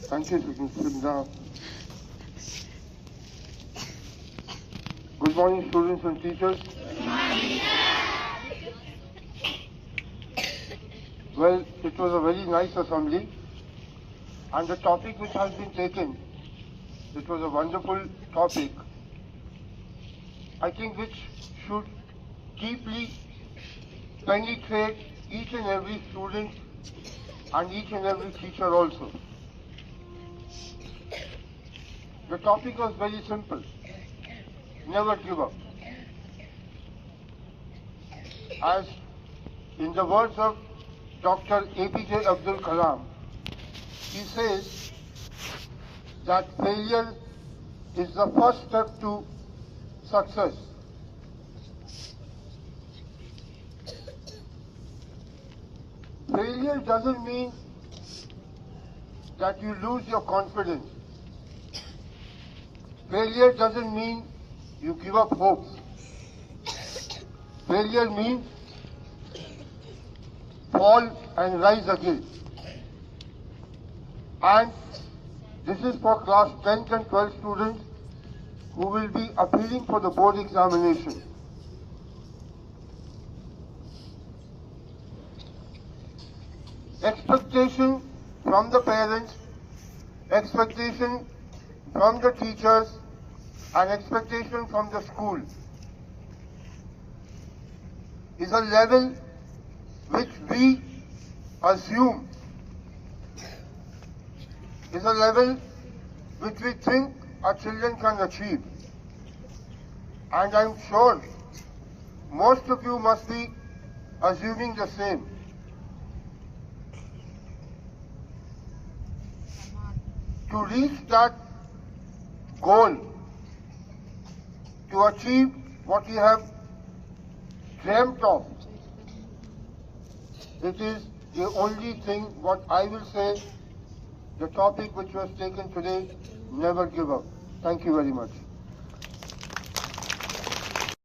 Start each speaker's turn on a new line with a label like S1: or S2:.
S1: Thank you, Sundar. Good morning, students and teachers. Well, it was a very nice assembly, and the topic which has been taken, it was a wonderful topic, I think, which should deeply penetrate each and every student and each and every teacher also. The topic was very simple: never give up. As in the words of Dr. APJ Abdul Kalam, he says that failure is the first step to success. Failure doesn't mean that you lose your confidence. Failure doesn't mean you give up hope. Failure means fall and rise again. And this is for class 10th and 12th students who will be appealing for the board examination. Expectation from the parents, expectation from the teachers, and expectation from the school is a level which we assume is a level which we think our children can achieve. And I'm sure most of you must be assuming the same. To reach that goal, to achieve what we have dreamt of, it is the only thing, what I will say, the topic which was taken today, never give up. Thank you very much.